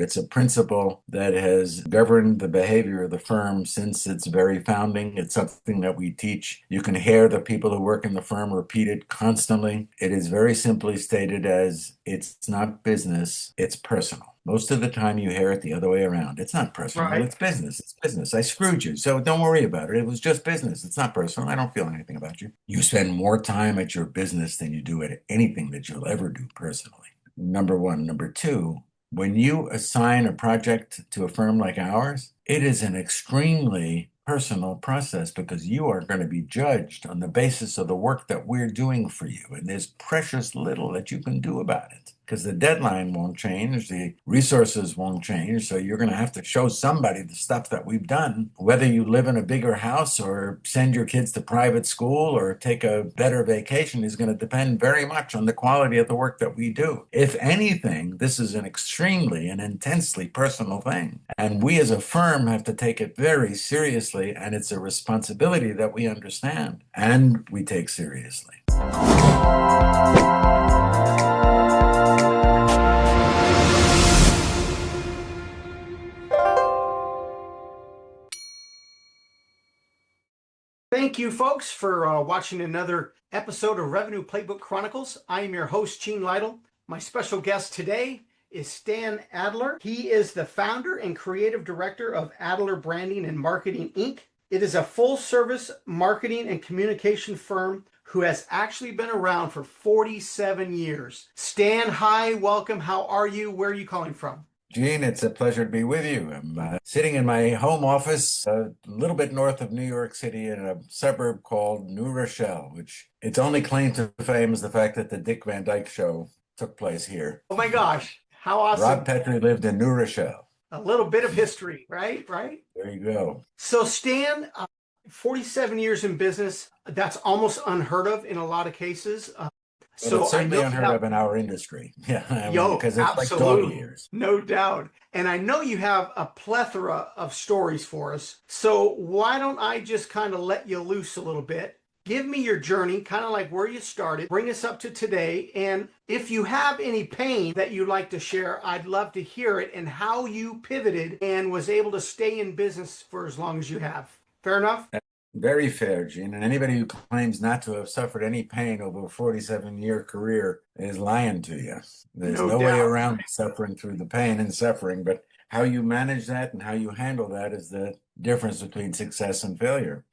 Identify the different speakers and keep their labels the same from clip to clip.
Speaker 1: It's a principle that has governed the behavior of the firm since its very founding. It's something that we teach. You can hear the people who work in the firm repeat it constantly. It is very simply stated as it's not business, it's personal. Most of the time you hear it the other way around. It's not personal,
Speaker 2: Right.
Speaker 1: it's business. It's business. I screwed you, so don't worry about it. It was just business. It's not personal. I don't feel anything about you. You spend more time at your business than you do at anything that you'll ever do personally. Number one. Number two, when you assign a project to a firm like ours, it is an extremely personal process because you are going to be judged on the basis of the work that we're doing for you. And there's precious little that you can do about it because the deadline won't change, the resources won't change. So you're going to have to show somebody the stuff that we've done, whether you live in a bigger house or send your kids to private school or take a better vacation is going to depend very much on the quality of the work that we do. If anything, this is an extremely and intensely personal thing. And we as a firm have to take it very seriously, and it's a responsibility that we understand and we take seriously.
Speaker 2: Thank you, folks, for watching another episode of Revenue Playbook Chronicles. I am your host, Gene Lytle. My special guest today is Stan Adler. He is the founder and creative director of Adler Branding and Marketing, Inc. It is a full-service marketing and communication firm who has actually been around for 47 years. Stan, hi, welcome. How are you? Where are you calling from?
Speaker 1: Gene, it's a pleasure to be with you. I'm sitting in my home office a little bit north of New York City in a suburb called New Rochelle, which its only claim to fame is the fact that the Dick Van Dyke Show took place here.
Speaker 2: Oh my gosh, how
Speaker 1: Rob
Speaker 2: awesome.
Speaker 1: Petrie lived in New Rochelle.
Speaker 2: A little bit of history, right? Right.
Speaker 1: There you go.
Speaker 2: So Stan, 47 years in business, that's almost unheard of in a lot lot of cases.
Speaker 1: Well, it's
Speaker 2: So I
Speaker 1: certainly
Speaker 2: know you
Speaker 1: unheard
Speaker 2: have,
Speaker 1: of in our industry. Yeah, I mean,
Speaker 2: yo,
Speaker 1: because it's like dog
Speaker 2: absolutely,
Speaker 1: years.
Speaker 2: no doubt. And I know you have a plethora of stories for us. So why don't I just kind of let you loose a little bit? Give me your journey, kind of like where you started, bring us up to today. And if you have any pain that you'd like to share, I'd love to hear it and how you pivoted and was able to stay in business for as long as you have. Fair enough?
Speaker 1: Very fair, Gene. And anybody who claims not to have suffered any pain over a 47-year career is lying to you. There's
Speaker 2: No
Speaker 1: no way
Speaker 2: doubt.
Speaker 1: around suffering through the pain and suffering, but how you manage that and how you handle that is the difference between success and failure.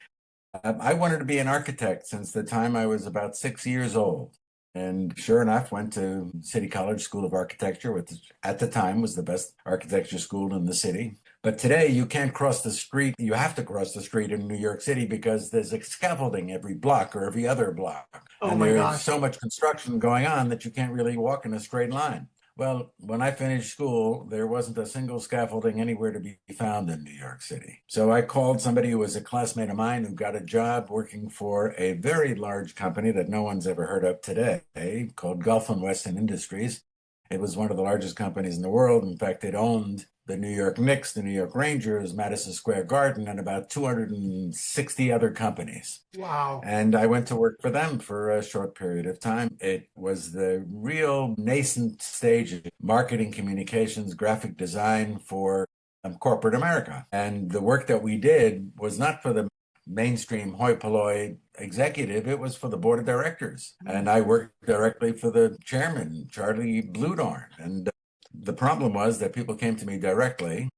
Speaker 1: I wanted to be an architect since the time I was about 6 years old. And sure enough, went to City College School of Architecture, which at the time was the best architecture school in the city. But today you can't cross the street. You have to cross the street in New York City because there's a scaffolding every block or every other block.
Speaker 2: Oh
Speaker 1: And
Speaker 2: my
Speaker 1: there's
Speaker 2: gosh.
Speaker 1: so much construction going on that you can't really walk in a straight line. Well, when I finished school, there wasn't a single scaffolding anywhere to be found in New York City. So I called somebody who was a classmate of mine who got a job working for a very large company that no one's ever heard of today called Gulf and Western Industries. It was one of the largest companies in the world. In fact, it owned the New York Knicks, the New York Rangers, Madison Square Garden, and about 260 other companies.
Speaker 2: Wow.
Speaker 1: And I went to work for them for a short period of time. It was the real nascent stage of marketing, communications, graphic design for corporate America. And the work that we did was not for the mainstream hoi polloi executive, it was for the board of directors. And I worked directly for the chairman, Charlie Bludorn. And the problem was that people came to me directly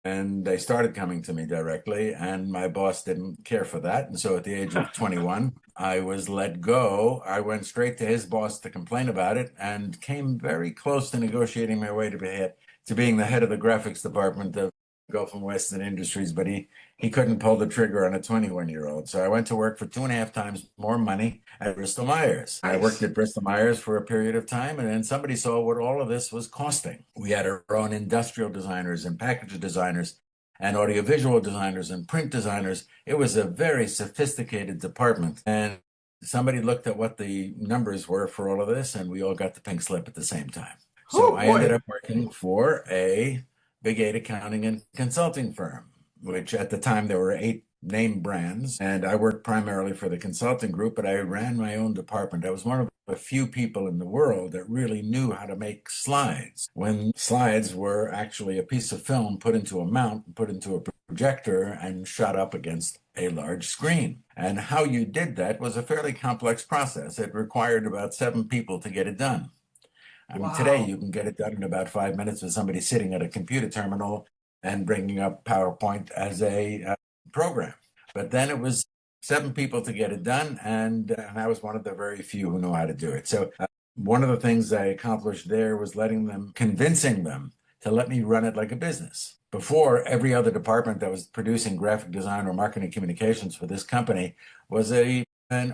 Speaker 1: and they started coming to me directly, and my boss didn't care for that. And so at the age of 21, I was let go. I went straight to his boss to complain about it and came very close to negotiating my way to being the head of the graphics department of Gulf and Western Industries, but he couldn't pull the trigger on a 21-year-old. So I went to work for 2.5 times more money at Bristol Myers. I worked
Speaker 2: Nice.
Speaker 1: at Bristol Myers for a period of time, and then somebody saw what all of this was costing. We had our own industrial designers and package designers and audiovisual designers and print designers. It was a very sophisticated department. And somebody looked at what the numbers were for all of this, and we all got the pink slip at the same time. So
Speaker 2: Oh
Speaker 1: I ended
Speaker 2: boy.
Speaker 1: up working for a Big Eight accounting and consulting firm, which at the time there were 8 name brands, and I worked primarily for the consulting group, but I ran my own department. I was one of the few people in the world that really knew how to make slides, when slides were actually a piece of film put into a mount, put into a projector, and shot up against a large screen. And how you did that was a fairly complex process. It required about 7 people to get it done. I mean, today
Speaker 2: Wow.
Speaker 1: you can get it done in about 5 minutes with somebody sitting at a computer terminal and bringing up PowerPoint as a program. But then it was 7 people to get it done, and I was one of the very few who know how to do it. So one of the things I accomplished there was convincing them to let me run it like a business. Before, every other department that was producing graphic design or marketing communications for this company was an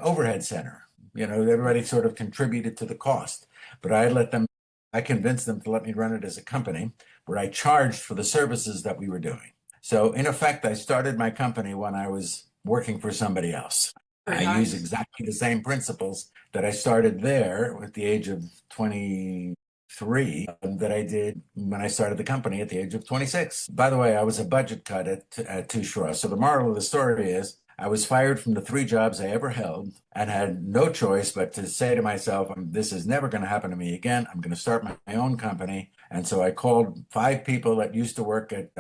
Speaker 1: overhead center. Everybody sort of contributed to the cost. But I convinced them to let me run it as a company where I charged for the services that we were doing. So in effect, I started my company when I was working for somebody else.
Speaker 2: Very
Speaker 1: I use
Speaker 2: nice.
Speaker 1: exactly the same principles that I started there at the age of 23 that I did when I started the company at the age of 26. By the way, I was a budget cut at Touche. So the moral of the story is I was fired from the 3 jobs I ever held and had no choice but to say to myself, this is never going to happen to me again. I'm going to start my own company. And so I called 5 people that used to work at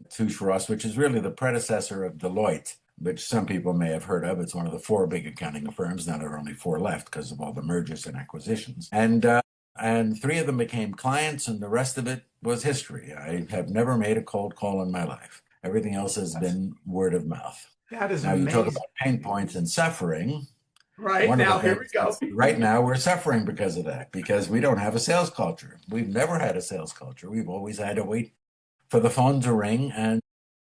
Speaker 1: Touche, which is really the predecessor of Deloitte, which some people may have heard of. It's one of the 4 big accounting firms. Now there are only 4 left because of all the mergers and acquisitions. And 3 of them became clients, and the rest of it was history. I have never made a cold call in my life. Everything else has
Speaker 2: That's,
Speaker 1: been word of mouth.
Speaker 2: that is
Speaker 1: Now, you talk
Speaker 2: amazing.
Speaker 1: about pain points and suffering.
Speaker 2: Right
Speaker 1: One of the
Speaker 2: now, here we
Speaker 1: things
Speaker 2: go.
Speaker 1: is right now we're suffering because of that, because we don't have a sales culture. We've never had a sales culture. We've always had to wait for the phone to ring and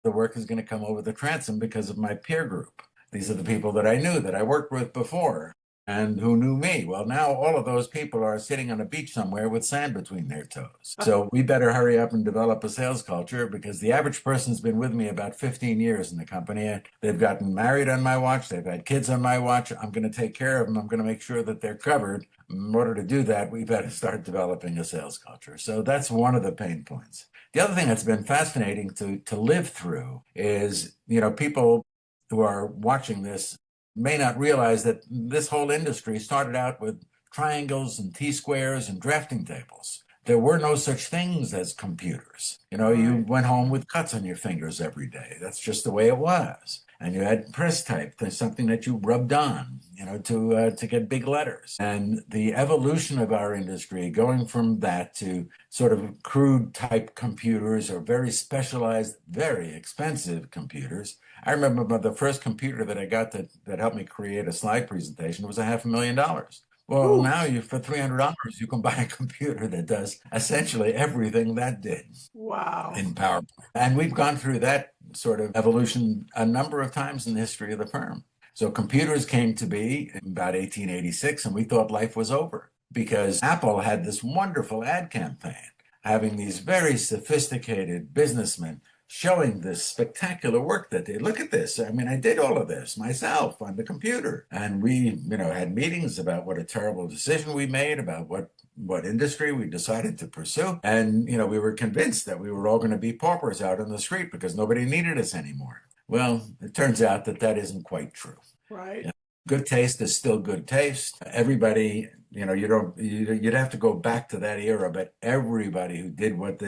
Speaker 1: the work is going to come over the transom because of my peer group. These are the people that I knew that I worked with before and who knew me. Well, now all of those people are sitting on a beach somewhere with sand between their toes. So we better hurry up and develop a sales culture, because the average person's been with me about 15 years in the company. They've gotten married on my watch. They've had kids on my watch. I'm going to take care of them. I'm going to make sure that they're covered. In order to do that, we better start developing a sales culture. So that's one of the pain points. The other thing that's been fascinating to live through is, people who are watching this may not realize that this whole industry started out with triangles and T-squares and drafting tables. There were no such things as computers. You
Speaker 2: Right.
Speaker 1: went home with cuts on your fingers every day. That's just the way it was. And you had press type, something that you rubbed on, to get big letters. And the evolution of our industry, going from that to sort of crude type computers or very specialized, very expensive computers. I remember the first computer that I got that helped me create a slide presentation was $500,000. Well,
Speaker 2: Whew.
Speaker 1: now for $300, you can buy a computer that does essentially everything that did
Speaker 2: Wow.
Speaker 1: in PowerPoint. And we've gone through that sort of evolution a number of times in the history of the firm. So computers came to be in about 1886, and we thought life was over because Apple had this wonderful ad campaign, having these very sophisticated businessmen showing this spectacular work that they look at this. I mean, I did all of this myself on the computer. And we, had meetings about what a terrible decision we made, about what industry we decided to pursue. And, we were convinced that we were all going to be paupers out on the street because nobody needed us anymore. Well, it turns out that that isn't quite true.
Speaker 2: Right.
Speaker 1: Yeah. Good taste is still good taste. Everybody, you'd have to go back to that era, but everybody who did what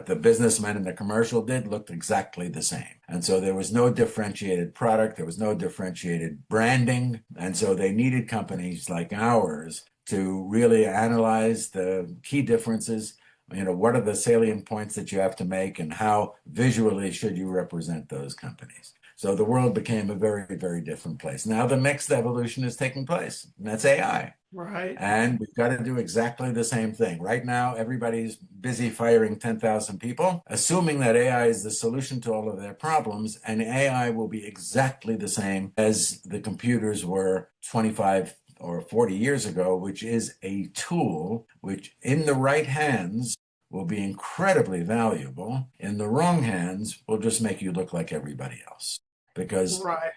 Speaker 1: the businessmen in the commercial did looked exactly the same. And so there was no differentiated product, there was no differentiated branding. And so they needed companies like ours to really analyze the key differences. What are the salient points that you have to make, and how visually should you represent those companies? So the world became a very, very different place. Now the next evolution is taking place, and that's AI.
Speaker 2: Right.
Speaker 1: And we've got to do exactly the same thing. Right now, everybody's busy firing 10,000 people, assuming that AI is the solution to all of their problems, and AI will be exactly the same as the computers were 25 or 40 years ago, which is a tool which, in the right hands, will be incredibly valuable. In the wrong hands, will just make you look like everybody else. Because
Speaker 2: Right.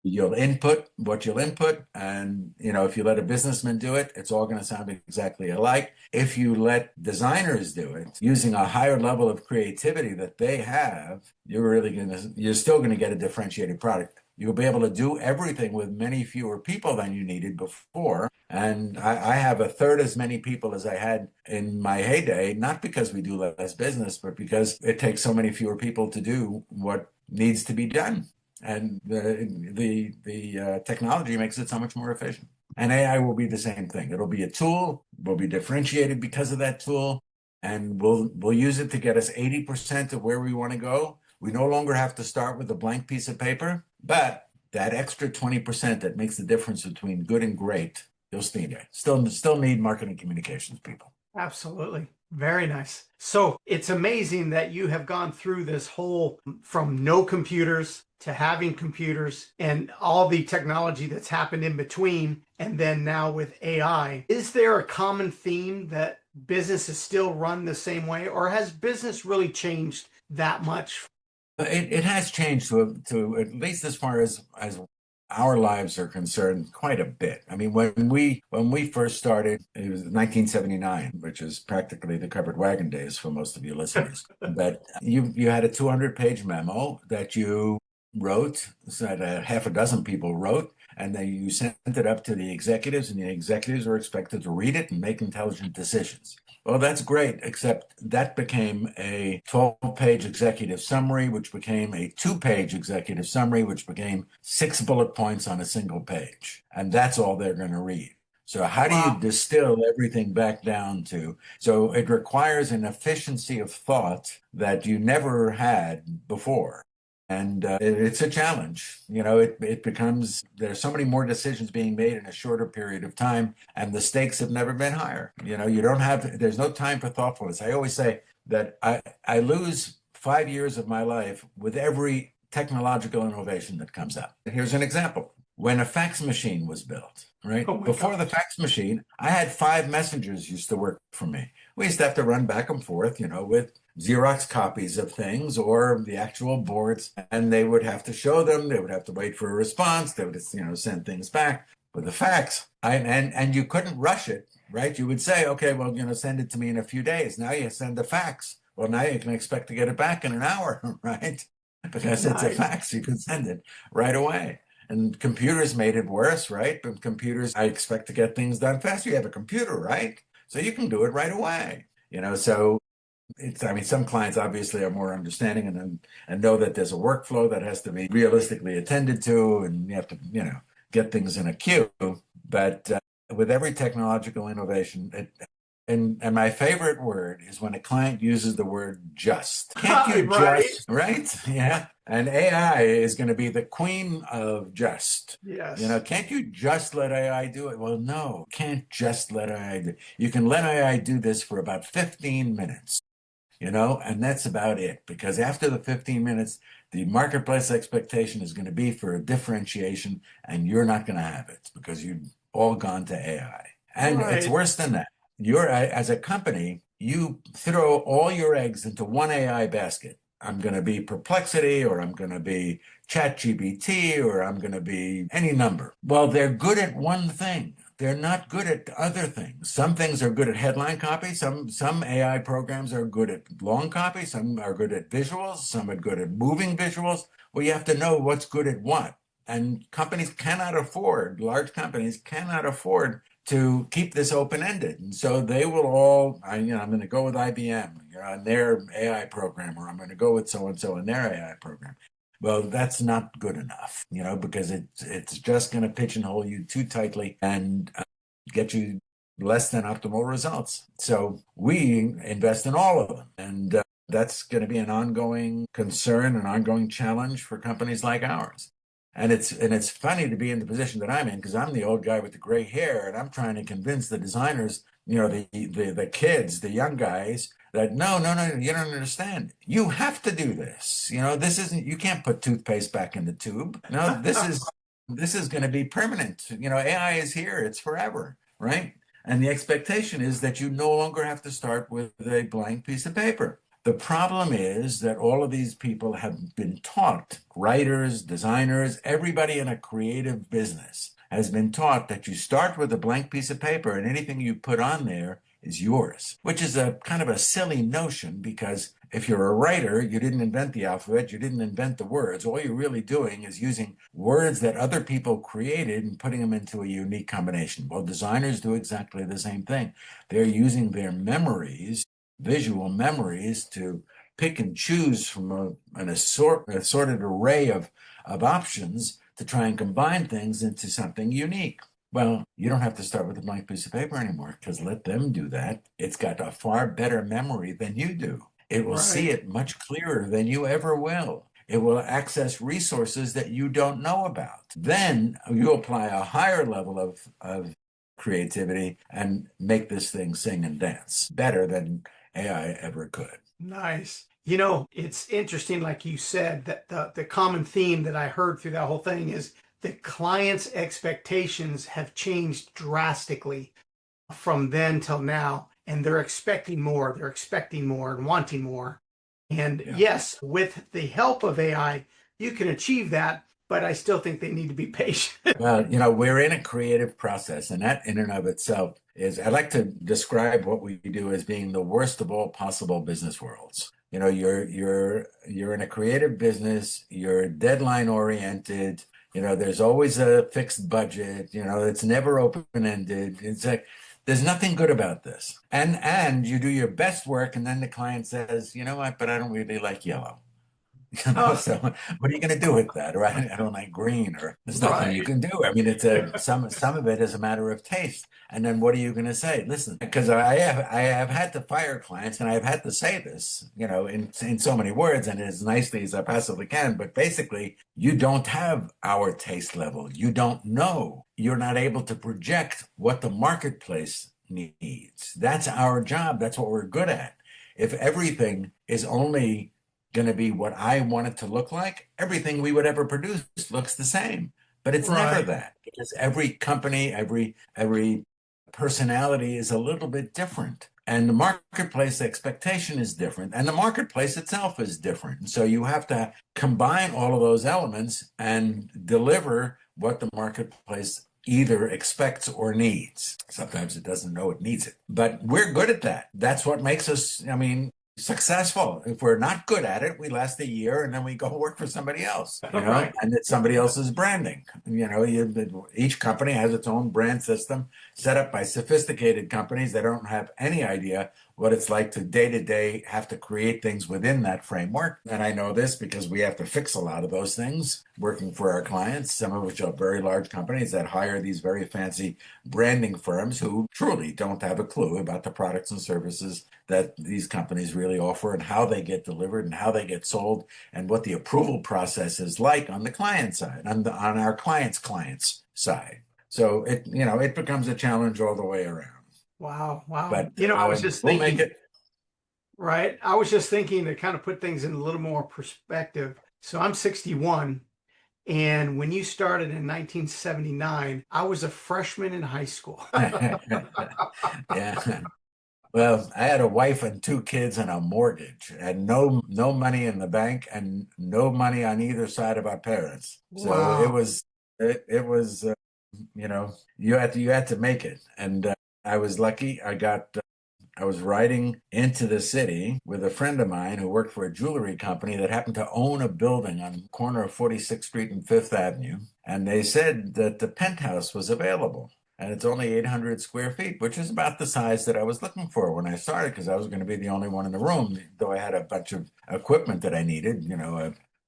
Speaker 1: You'll input what you'll input, and if you let a businessman do it, it's all going to sound exactly alike. If you let designers do it using a higher level of creativity that they have, you're still going to get a differentiated product. You'll be able to do everything with many fewer people than you needed before. And I have a third as many people as I had in my heyday, not because we do less business, but because it takes so many fewer people to do what needs to be done. And the technology makes it so much more efficient. And AI will be the same thing. It'll be a tool. We'll be differentiated because of that tool, and we'll use it to get us 80% of where we want to go. We no longer have to start with a blank piece of paper, but that extra 20% that makes the difference between good and great, you'll still need marketing communications people.
Speaker 2: Absolutely. Very nice. So it's amazing that you have gone through this whole from no computers to having computers and all the technology that's happened in between. And then now with AI, is there a common theme that business is still run the same way, or has business really changed that much?
Speaker 1: It has changed to at least as far as our lives are concerned, quite a bit. I mean, when we first started, it was 1979, which is practically the covered wagon days for most of you listeners. But you had a 200-page memo that you wrote, so that a half a dozen people wrote, and then you sent it up to the executives, and the executives were expected to read it and make intelligent decisions. Well, that's great, except that became a 12-page executive summary, which became a 2-page executive summary, which became 6 bullet points on a single page. And that's all they're going to read. So how do you distill everything back down to? So it requires an efficiency of thought that you never had before. And it's a challenge. It becomes, there's so many more decisions being made in a shorter period of time, and the stakes have never been higher. There's no time for thoughtfulness. I always say that I lose 5 years of my life with every technological innovation that comes out. Here's an example. When a fax machine was built, right?
Speaker 2: Oh my
Speaker 1: Before the
Speaker 2: gosh.
Speaker 1: fax machine, I had 5 messengers used to work for me. We used to have to run back and forth, with Xerox copies of things or the actual boards, and they would have to show them. They would have to wait for a response. They would, send things back. With the fax, and you couldn't rush it, right? You would say, okay, well, send it to me in a few days. Now you send the fax. Well, now you can expect to get it back in an hour, right? Because it's a
Speaker 2: Nice.
Speaker 1: fax, you can send it right away. And computers made it worse, right? But computers, I expect to get things done faster. You have a computer, right? So you can do it right away. So I mean, some clients obviously are more understanding and know that there's a workflow that has to be realistically attended to, and you have to, get things in a queue. But with every technological innovation, and my favorite word is when a client uses the word just. Can't you
Speaker 2: Right.
Speaker 1: just, right? Yeah. And AI is going to be the queen of just.
Speaker 2: Yes.
Speaker 1: Can't you just let AI do it? Well, no, can't just let AI do it. You can let AI do this for about 15 minutes, and that's about it. Because after the 15 minutes, the marketplace expectation is going to be for a differentiation, and you're not going to have it because you've all gone to AI. And it's
Speaker 2: Right.
Speaker 1: worse than that. As a company, you throw all your eggs into one AI basket. I'm going to be Perplexity, or I'm going to be ChatGPT, or I'm going to be any number. Well, they're good at one thing. They're not good at other things. Some things are good at headline copy. Some AI programs are good at long copy. Some are good at visuals. Some are good at moving visuals. Well, you have to know what's good at what. And large companies cannot afford to keep this open-ended. And so they will I'm going to go with IBM, on their AI program, or I'm going to go with so-and-so in their AI program. Well, that's not good enough, because it's just going to pigeonhole you too tightly and get you less than optimal results. So we invest in all of them. And that's going to be an ongoing concern, an ongoing challenge for companies like ours. And it's funny to be in the position that I'm in, because I'm the old guy with the gray hair, and I'm trying to convince the designers, the kids, the young guys, that no, you don't understand. You have to do this. You can't put toothpaste back in the tube. No, this is going to be permanent. AI is here. It's forever, right? And the expectation is that you no longer have to start with a blank piece of paper. The problem is that all of these people have been taught, writers, designers, everybody in a creative business has been taught that you start with a blank piece of paper and anything you put on there is yours, which is a kind of a silly notion because if you're a writer, you didn't invent the alphabet, you didn't invent the words. All you're really doing is using words that other people created and putting them into a unique combination. Well, designers do exactly the same thing. They're using their memories, visual memories, to pick and choose from an assorted array of options to try and combine things into something unique. Well, you don't have to start with a blank piece of paper anymore because let them do that. It's got a far better memory than you do. It will see
Speaker 2: Right.
Speaker 1: it much clearer than you ever will. It will access resources that you don't know about. Then you apply a higher level of creativity and make this thing sing and dance better than AI ever could.
Speaker 2: Nice. You know, it's interesting, like you said, that the common theme that I heard through that whole thing is the client's expectations have changed drastically from then till now, and they're expecting more, and wanting more. And
Speaker 1: Yeah.
Speaker 2: yes, with the help of AI, you can achieve that, but I still think they need to be patient.
Speaker 1: Well, we're in a creative process, and that in and of itself is, I like to describe what we do as being the worst of all possible business worlds. You're in a creative business, you're deadline oriented, there's always a fixed budget, it's never open-ended. It's like there's nothing good about this. And you do your best work, and then the client says, you know what, but I don't really like yellow.
Speaker 2: Oh,
Speaker 1: So what are you going to do with that? Right? I don't like green, or there's nothing you
Speaker 2: right.
Speaker 1: can do. I mean, it's some of it is a matter of taste. And then what are you going to say? Listen, because I have had to fire clients, and I've had to say this, in so many words and as nicely as I possibly can. But basically, you don't have our taste level. You don't know. You're not able to project what the marketplace needs. That's our job. That's what we're good at. If everything is only going to be what I want it to look like, everything we would ever produce looks the same. But it's never
Speaker 2: Right.
Speaker 1: that because every company, every personality is a little bit different. And the marketplace expectation is different. And the marketplace itself is different. So you have to combine all of those elements and deliver what the marketplace either expects or needs. Sometimes it doesn't know it needs it, but we're good at that. That's what makes us, successful. If we're not good at it, we last a year and then we go work for somebody else,
Speaker 2: Right.
Speaker 1: and it's somebody else's branding. Each company has its own brand system set up by sophisticated companies that don't have any idea what it's like to day have to create things within that framework. And I know this because we have to fix a lot of those things working for our clients, some of which are very large companies that hire these very fancy branding firms who truly don't have a clue about the products and services that these companies really offer and how they get delivered and how they get sold and what the approval process is like on the client side, on our clients' side. So it becomes a challenge all the way around.
Speaker 2: Wow. Wow.
Speaker 1: But
Speaker 2: You know, I was just
Speaker 1: we'll make
Speaker 2: thinking,
Speaker 1: it.
Speaker 2: right? I was just thinking to kind of put things in a little more perspective. So I'm 61. And when you started in 1979, I was a freshman in high school.
Speaker 1: Yeah. Well, I had a wife and two kids and a mortgage and no money in the bank and no money on either side of our parents. So
Speaker 2: Wow.
Speaker 1: it was you had to make it. And I was lucky. I was riding into the city with a friend of mine who worked for a jewelry company that happened to own a building on the corner of 46th Street and Fifth Avenue. And they said that the penthouse was available. And it's only 800 square feet, which is about the size that I was looking for when I started, because I was going to be the only one in the room, though I had a bunch of equipment that I needed,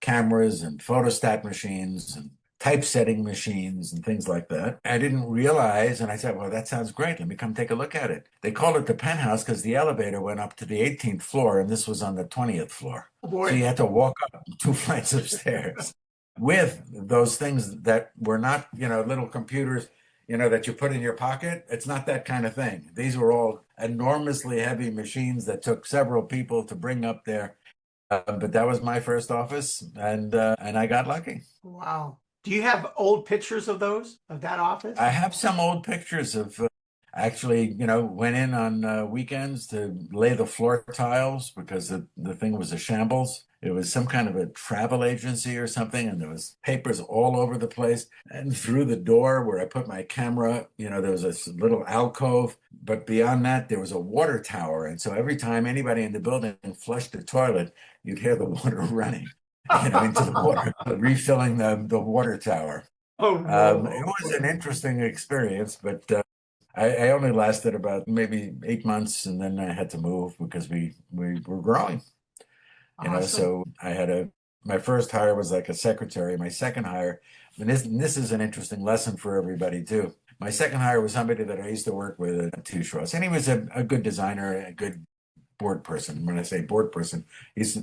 Speaker 1: cameras and photostat machines and typesetting machines and things like that. I didn't realize, and I said, well, that sounds great. Let me come take a look at it. They called it the penthouse because the elevator went up to the 18th floor, and this was on the 20th floor.
Speaker 2: Oh
Speaker 1: So
Speaker 2: boy.
Speaker 1: you had to walk up two flights of stairs with those things that were not, little computers, that you put in your pocket. It's not that kind of thing. These were all enormously heavy machines that took several people to bring up there. But that was my first office, and I got lucky.
Speaker 2: Wow. Do you have old pictures of those, of that office?
Speaker 1: I have some old pictures Actually, went in on weekends to lay the floor tiles because the thing was a shambles. It was some kind of a travel agency or something, and there was papers all over the place. And through the door where I put my camera, there was this little alcove. But beyond that, there was a water tower. And so every time anybody in the building flushed the toilet, you'd hear the water running, into the water, refilling the water tower.
Speaker 2: Oh
Speaker 1: It
Speaker 2: no.
Speaker 1: was an interesting experience, but I only lasted about maybe 8 months, and then I had to move because we were growing.
Speaker 2: Awesome.
Speaker 1: So I had my first hire was like a secretary. My second hire, and this is an interesting lesson for everybody too. My second hire was somebody that I used to work with at Two Straws, and he was a good designer, a good board person. When I say board person, he's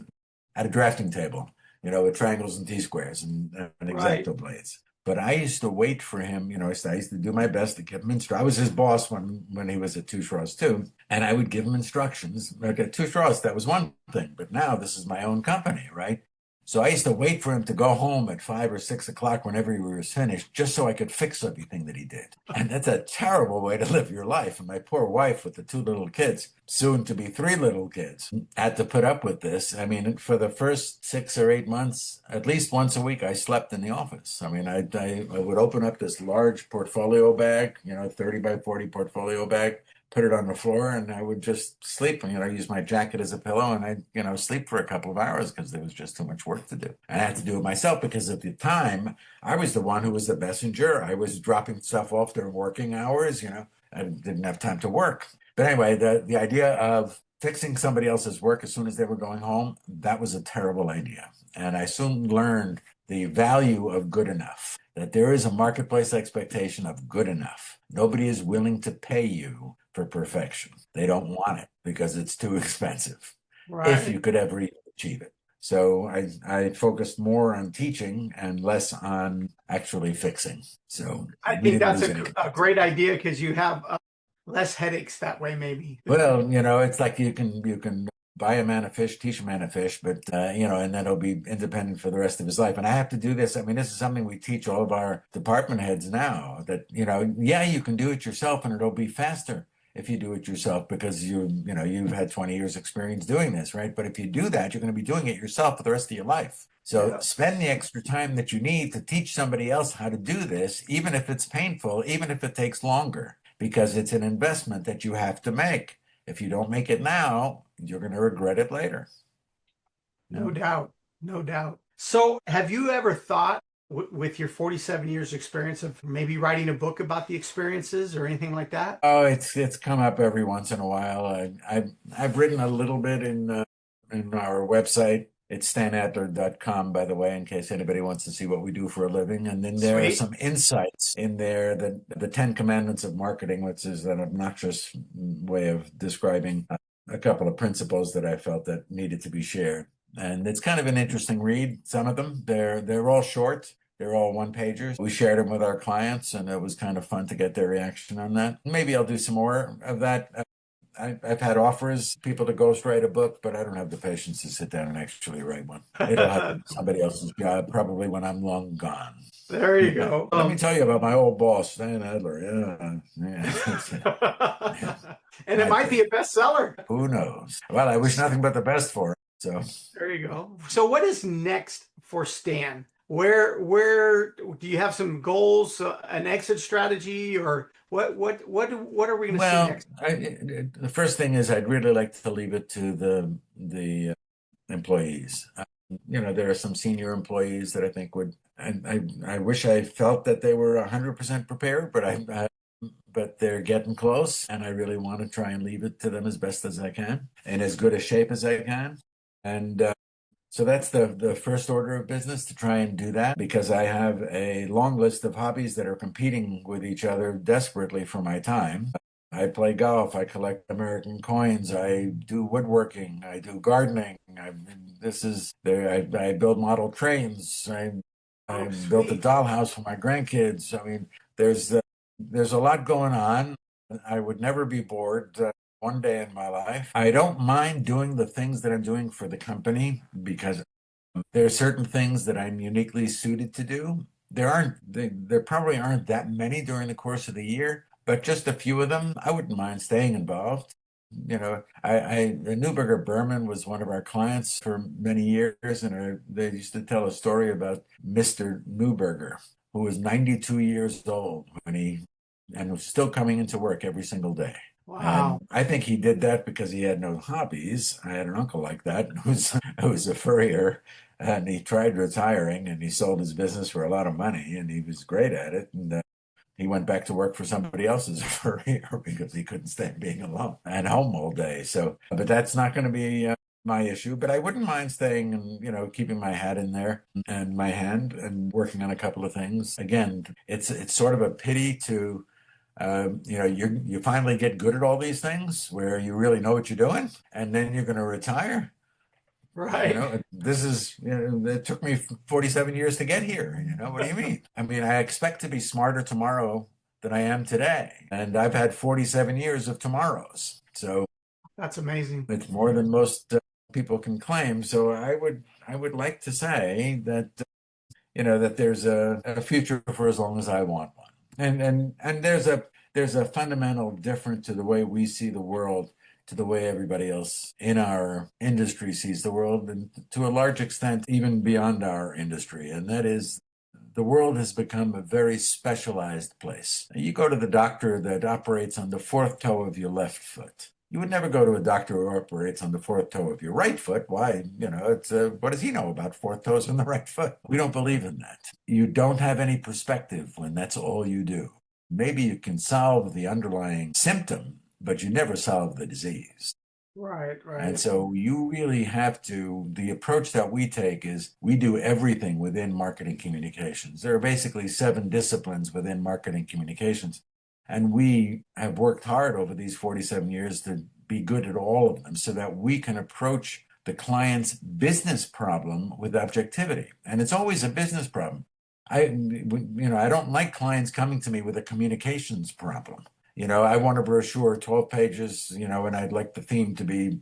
Speaker 1: at a drafting table, with triangles and T-squares and
Speaker 2: Right.
Speaker 1: X-Acto blades. But I used to wait for him, I used to do my best to give him instructions. I was his boss when he was at Two Straws too, and I would give him instructions. Like at Two Straws, that was one thing, but now this is my own company, right? So I used to wait for him to go home at 5 or 6 o'clock whenever he was finished, just so I could fix everything that he did. And that's a terrible way to live your life. And my poor wife with the two little kids, soon to be three little kids, had to put up with this. I mean, for the first 6 or 8 months, at least once a week, I slept in the office. I mean, I would open up this large portfolio bag, 30 by 40 portfolio bag, put it on the floor, and I would just sleep. And, use my jacket as a pillow, and I'd, sleep for a couple of hours because there was just too much work to do. And I had to do it myself because at the time, I was the one who was the messenger. I was dropping stuff off during working hours, I didn't have time to work. But anyway, the idea of fixing somebody else's work as soon as they were going home, that was a terrible idea. And I soon learned the value of good enough, that there is a marketplace expectation of good enough. Nobody is willing to pay you for perfection. They don't want it because it's too expensive, if
Speaker 2: Right.
Speaker 1: you could ever even achieve it. So I focused more on teaching and less on actually fixing. So
Speaker 2: I
Speaker 1: we
Speaker 2: think
Speaker 1: didn't
Speaker 2: that's
Speaker 1: lose
Speaker 2: a,
Speaker 1: any
Speaker 2: a
Speaker 1: clients.
Speaker 2: great idea because you have less headaches that way, maybe.
Speaker 1: Well, it's like you can buy a man a fish, teach a man a fish, but and then he'll be independent for the rest of his life. And I have to do this. I mean, this is something we teach all of our department heads now that, yeah, you can do it yourself and it'll be faster if you do it yourself because you've had 20 years experience doing this, right? But if you do that, you're going to be doing it yourself for the rest of your life. So
Speaker 2: Yeah.
Speaker 1: spend the extra time that you need to teach somebody else how to do this, even if it's painful, even if it takes longer, because it's an investment that you have to make. If you don't make it now, you're going to regret it later.
Speaker 2: No doubt. No doubt. So, have you ever thought, with your 47 years experience, of maybe writing a book about the experiences or anything like that?
Speaker 1: Oh, it's come up every once in a while. I've written a little bit in our website. It's stanadler.com, by the way, in case anybody wants to see what we do for a living. And then there are
Speaker 2: Sweet.
Speaker 1: some insights in there that the 10 Commandments of Marketing, which is an obnoxious way of describing a couple of principles that I felt that needed to be shared. And it's kind of an interesting read. Some of them, they're all short. They're all one pagers. We shared them with our clients, and it was kind of fun to get their reaction on that. Maybe I'll do some more of that. I've had offers, people to ghostwrite a book, but I don't have the patience to sit down and actually write one. It'll have to be somebody else's job, probably when I'm long gone.
Speaker 2: There you go.
Speaker 1: Let me tell you about my old boss, Stan Adler. Yeah, yeah.
Speaker 2: And it might be a bestseller.
Speaker 1: Who knows? Well, I wish nothing but the best for him. So.
Speaker 2: There you go. So what is next for Stan? Where do you have some goals, an exit strategy, or what are we going to see
Speaker 1: Well,
Speaker 2: next?
Speaker 1: the first thing is I'd really like to leave it to the employees. There are some senior employees that I think would, and I wish I felt that they were 100% prepared, but they're getting close, and I really want to try and leave it to them as best as I can, in as good a shape as I can. And so that's the first order of business, to try and do that, because I have a long list of hobbies that are competing with each other desperately for my time. I play golf, I collect American coins, I do woodworking, I do gardening. This is there. I build model trains. I
Speaker 2: Oh,
Speaker 1: built a
Speaker 2: sweet.
Speaker 1: dollhouse for my grandkids. I mean, there's a lot going on. I would never be bored. One day in my life. I don't mind doing the things that I'm doing for the company because there are certain things that I'm uniquely suited to do. There probably aren't that many during the course of the year, but just a few of them, I wouldn't mind staying involved. Newberger Berman was one of our clients for many years, and they used to tell a story about Mr. Newberger, who was 92 years old and was still coming into work every single day.
Speaker 2: Wow.
Speaker 1: And I think he did that because he had no hobbies. I had an uncle like that who was a furrier, and he tried retiring, and he sold his business for a lot of money, and he was great at it. And he went back to work for somebody else's furrier because he couldn't stand being alone and home all day. So, but that's not going to be my issue. But I wouldn't mind staying and, keeping my hat in there and my hand and working on a couple of things. Again, it's sort of a pity to you finally get good at all these things where you really know what you're doing, and then you're going to retire.
Speaker 2: Right.
Speaker 1: It took me 47 years to get here. What do you mean? I mean, I expect to be smarter tomorrow than I am today. And I've had 47 years of tomorrows. So
Speaker 2: That's amazing.
Speaker 1: it's more than most people can claim. So I would like to say that, that there's a future for as long as I want one. And there's a fundamental difference to the way we see the world to the way everybody else in our industry sees the world, and to a large extent, even beyond our industry. And that is, the world has become a very specialized place. You go to the doctor that operates on the fourth toe of your left foot. You would never go to a doctor who operates on the fourth toe of your right foot. Why? It's what does he know about fourth toes on the right foot? We don't believe in that. You don't have any perspective when that's all you do. Maybe you can solve the underlying symptom, but you never solve the disease.
Speaker 2: Right,
Speaker 1: And
Speaker 2: right.
Speaker 1: so you really have to, the approach that we take is we do everything within marketing communications. There are basically 7 disciplines within marketing communications. And we have worked hard over these 47 years to be good at all of them so that we can approach the client's business problem with objectivity. And it's always a business problem. I don't like clients coming to me with a communications problem. I want a brochure, 12 pages, and I'd like the theme to be,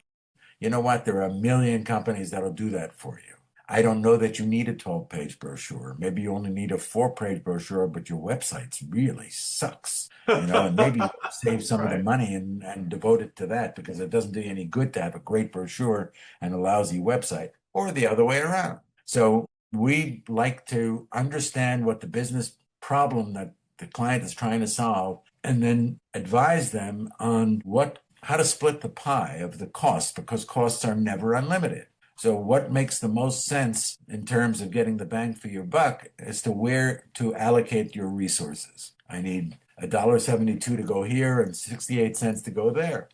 Speaker 1: you know what, there are a million companies that'll do that for you. I don't know that you need a 12-page brochure. Maybe you only need a 4-page brochure, but your website really sucks, and maybe you save some of the
Speaker 2: Right.
Speaker 1: money and devote it to that, because it doesn't do you any good to have a great brochure and a lousy website, or the other way around. So we like to understand what the business problem that the client is trying to solve, and then advise them on how to split the pie of the cost, because costs are never unlimited. So what makes the most sense in terms of getting the bang for your buck as to where to allocate your resources. I need $1.72 to go here and 68 cents to go there.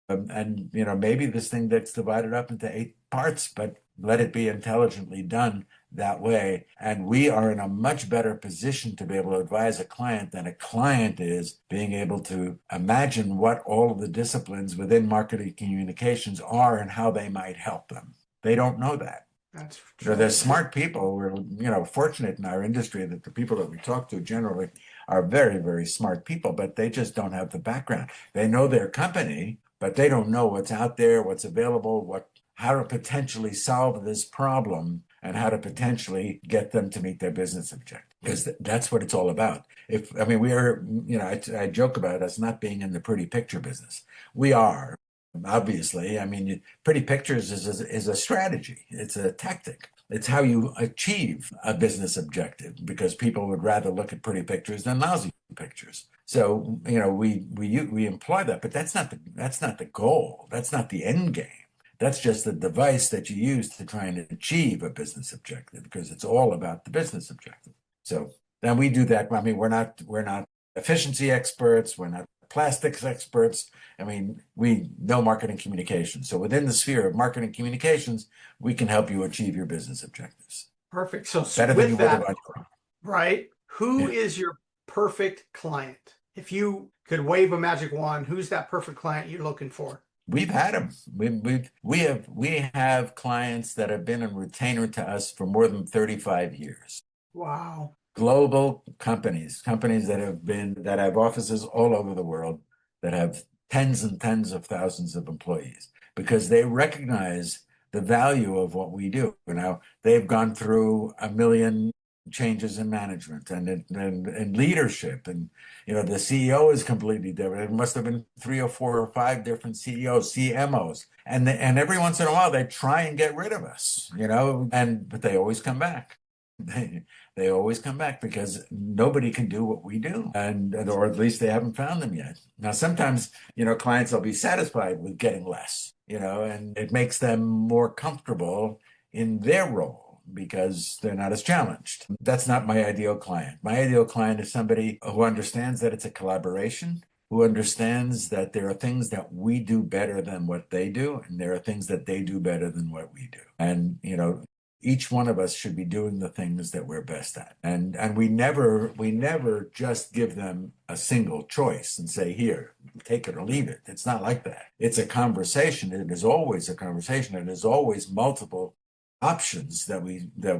Speaker 1: And maybe this thing gets divided up into 8 parts, but let it be intelligently done that way. And we are in a much better position to be able to advise a client than a client is being able to imagine what all of the disciplines within marketing communications are and how they might help them. They don't know that.
Speaker 2: That's true.
Speaker 1: There's smart people. We're, fortunate in our industry that the people that we talk to generally are very, very smart people, but they just don't have the background. They know their company, but they don't know what's out there, what's available, how to potentially solve this problem, and how to potentially get them to meet their business objective. Because that's what it's all about. We are, I joke about us not being in the pretty picture business. We are. Obviously, pretty pictures is a strategy. It's a tactic. It's how you achieve a business objective, because people would rather look at pretty pictures than lousy pictures. So, we employ that, but that's not the goal. That's not the end game. That's just the device that you use to try and achieve a business objective, because it's all about the business objective. So then we do that. We're not efficiency experts. We're not plastics experts. We know marketing communications. So within the sphere of marketing communications, we can help you achieve your business objectives
Speaker 2: Perfect. So
Speaker 1: better than you
Speaker 2: with
Speaker 1: would have
Speaker 2: that,
Speaker 1: on your own.
Speaker 2: right, who
Speaker 1: Yeah.
Speaker 2: is your perfect client? If you could wave a magic wand, who's that perfect client you're looking for?
Speaker 1: We've had them. We have clients that have been a retainer to us for more than 35 years.
Speaker 2: Wow.
Speaker 1: Global companies that have offices all over the world, that have tens and tens of thousands of employees, because they recognize the value of what we do. Now, they've gone through a million changes in management and leadership. And, the CEO is completely different. It must have been 3 or 4 or 5 different CEOs, CMOs. And every once in a while they try and get rid of us, but they always come back. They always come back because nobody can do what we do, or at least they haven't found them yet. Now, sometimes, clients will be satisfied with getting less, and it makes them more comfortable in their role because they're not as challenged. That's not my ideal client. My ideal client is somebody who understands that it's a collaboration, who understands that there are things that we do better than what they do, and there are things that they do better than what we do. And, each one of us should be doing the things that we're best at. And we never just give them a single choice and say, here, take it or leave it. It's not like that. It's a conversation. It is always a conversation. It is always multiple options that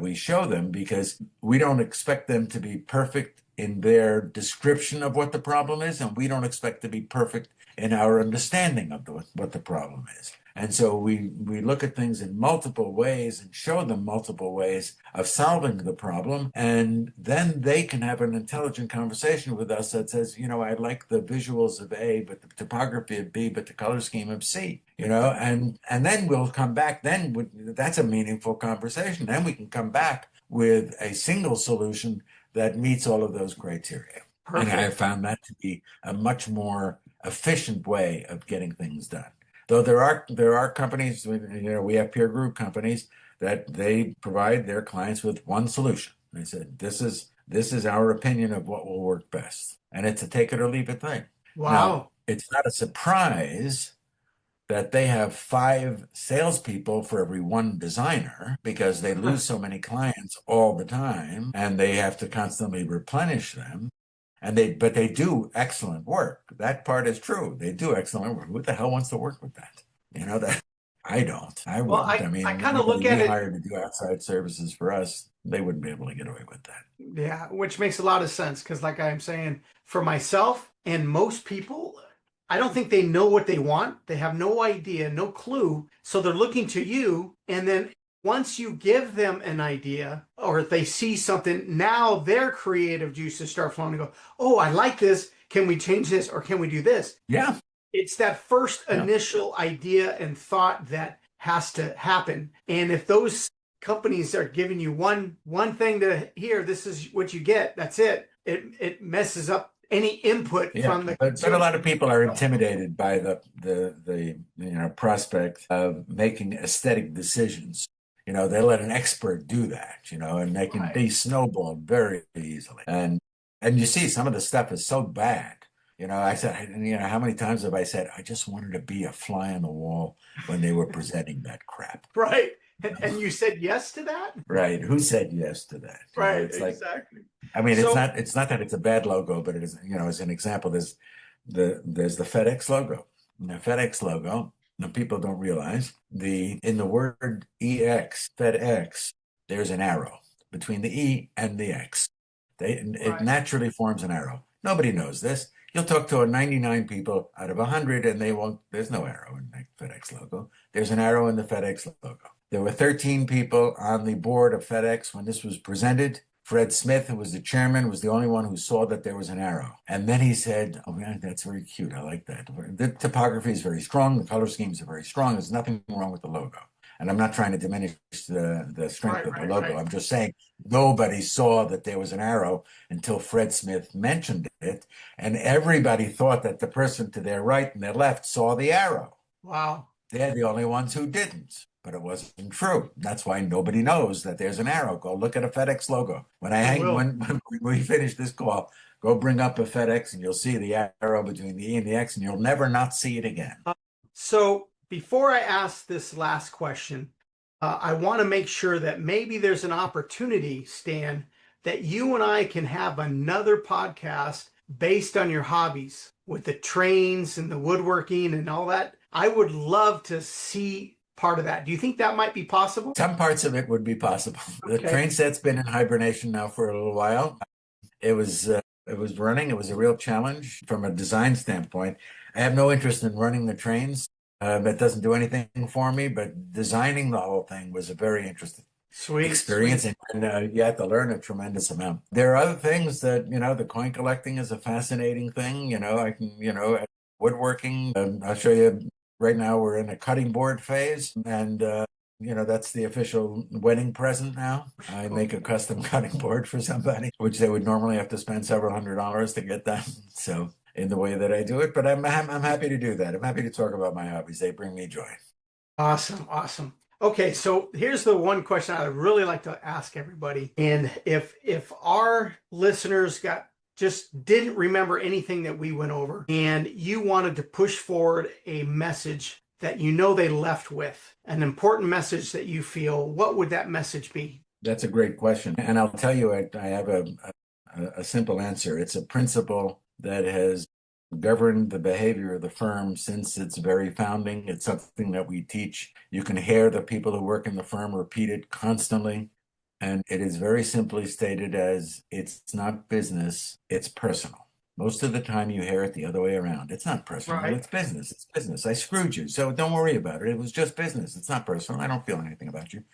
Speaker 1: we show them, because we don't expect them to be perfect in their description of what the problem is, and we don't expect to be perfect in our understanding of what the problem is. And so we look at things in multiple ways and show them multiple ways of solving the problem. And then they can have an intelligent conversation with us that says, I like the visuals of A, but the topography of B, but the color scheme of C, and then we'll come back. Then that's a meaningful conversation. Then we can come back with a single solution that meets all of those criteria. Perfect. And I found that to be a much more efficient way of getting things done. Though there are companies, we have peer group companies that they provide their clients with one solution. They said, this is our opinion of what will work best. And it's a take it or leave it thing.
Speaker 2: Wow.
Speaker 1: Now, it's not a surprise that they have 5 salespeople for every 1 designer, because they lose so many clients all the time and they have to constantly replenish them. But they do excellent work. That part is true. They do excellent work. Who the hell wants to work with that? That I don't. I wouldn't.
Speaker 2: Well, I kind of look at it.
Speaker 1: Hired to do outside services for us, they wouldn't be able to get away with that.
Speaker 2: Yeah, which makes a lot of sense, because, like I'm saying, for myself and most people, I don't think they know what they want. They have no idea, no clue. So they're looking to you, and then once you give them an idea, or if they see something, now their creative juices start flowing and go, oh, I like this. Can we change this, or can we do this?
Speaker 1: Yeah.
Speaker 2: It's that first initial idea and thought that has to happen. And if those companies are giving you one thing to hear, this is what you get, that's it. It messes up any input from the
Speaker 1: but a lot of people are intimidated by the prospect of making aesthetic decisions. They let an expert do that, and they can be snowballed very easily. And you see, some of the stuff is so bad. I said, how many times have I said, I just wanted to be a fly on the wall when they were presenting that crap.
Speaker 2: Right. And you said yes to that?
Speaker 1: Right. Who said yes to that?
Speaker 2: Right. Exactly.
Speaker 1: I mean, it's not that it's a bad logo, but it is, as an example, there's the FedEx logo. And the FedEx logo, now, people don't realize in the word EX, FedEx, there's an arrow between the E and the X. It naturally forms an arrow. Nobody knows this. You'll talk to 99 people out of 100, and there's no arrow in the FedEx logo. There's an arrow in the FedEx logo. There were 13 people on the board of FedEx when this was presented. Fred Smith, who was the chairman, was the only one who saw that there was an arrow. And then he said, oh, man, that's very cute. I like that. The topography is very strong. The color schemes are very strong. There's nothing wrong with the logo. And I'm not trying to diminish the strength of the logo. I'm just saying nobody saw that there was an arrow until Fred Smith mentioned it. And everybody thought that the person to their right and their left saw the arrow.
Speaker 2: Wow.
Speaker 1: They're the only ones who didn't. But it wasn't true. That's why nobody knows that there's an arrow. Go look at a FedEx logo. When we finish this call, go bring up a FedEx and you'll see the arrow between the E and the X, and you'll never not see it again.
Speaker 2: So before I ask this last question, I want to make sure that maybe there's an opportunity, Stan, that you and I can have another podcast based on your hobbies with the trains and the woodworking and all that. I would love to see part of that. Do you think that might be possible?
Speaker 1: Some parts of it would be possible.
Speaker 2: Okay.
Speaker 1: The train set's been in hibernation now for a little while. It was running. It was a real challenge from a design standpoint. I have no interest in running the trains. That doesn't do anything for me, but designing the whole thing was a very interesting
Speaker 2: Sweet,
Speaker 1: experience,
Speaker 2: sweet.
Speaker 1: and you have to learn a tremendous amount. There are other things that, the coin collecting is a fascinating thing. I can, woodworking. I'll show you right now, we're in a cutting board phase, and that's the official wedding present now. I make a custom cutting board for somebody, which they would normally have to spend several $100s to get done. So in the way that I do it, but I'm happy to do that. I'm happy to talk about my hobbies. They bring me joy.
Speaker 2: Awesome, awesome. Okay, so here's the one question I would really like to ask everybody. And if our listeners just didn't remember anything that we went over and you wanted to push forward a message that they left with, an important message that you feel, what would that message be?
Speaker 1: That's a great question. And I'll tell you, I have a simple answer. It's a principle that has governed the behavior of the firm since its very founding. It's something that we teach. You can hear the people who work in the firm repeat it constantly. And it is very simply stated as it's not business, it's personal. Most of the time you hear it the other way around. It's not personal,
Speaker 2: Right.
Speaker 1: it's business. It's business. I screwed you, so don't worry about it. It was just business. It's not personal. I don't feel anything about you.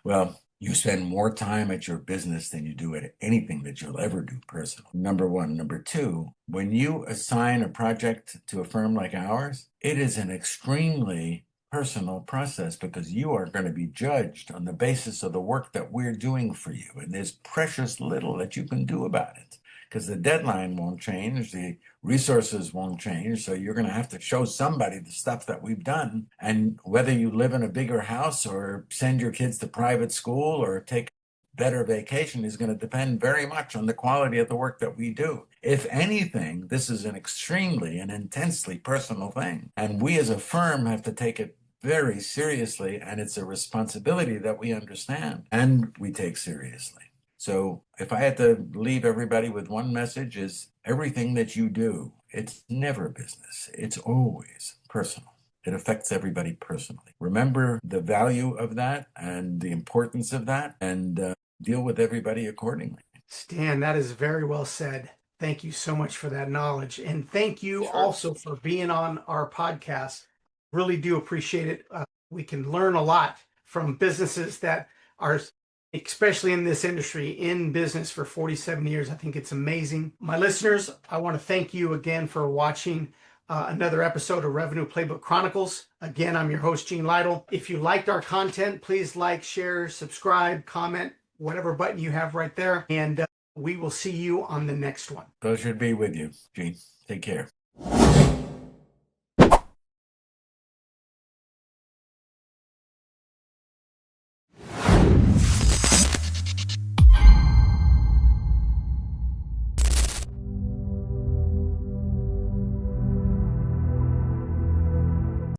Speaker 1: Well, you spend more time at your business than you do at anything that you'll ever do personally. Number one. Number two, when you assign a project to a firm like ours, it is an extremely personal process because you are going to be judged on the basis of the work that we're doing for you. And there's precious little that you can do about it because the deadline won't change, the resources won't change. So you're going to have to show somebody the stuff that we've done. And whether you live in a bigger house or send your kids to private school or take a better vacation is going to depend very much on the quality of the work that we do. If anything, this is an extremely and intensely personal thing. And we as a firm have to take it very seriously. And it's a responsibility that we understand and we take seriously. So if I had to leave everybody with one message is everything that you do, it's never business. It's always personal. It affects everybody personally. Remember the value of that and the importance of that and deal with everybody accordingly.
Speaker 2: Stan, that is very well said. Thank you so much for that knowledge. And thank you
Speaker 1: Sure.
Speaker 2: also for being on our podcast. Really do appreciate it. We can learn a lot from businesses that are, especially in this industry, in business for 47 years. I think it's amazing. My listeners, I want to thank you again for watching another episode of Revenue Playbook Chronicles. Again, I'm your host, Gene Lytle. If you liked our content, please like, share, subscribe, comment, whatever button you have right there. And we will see you on the next one.
Speaker 1: Pleasure to be with you, Gene. Take care.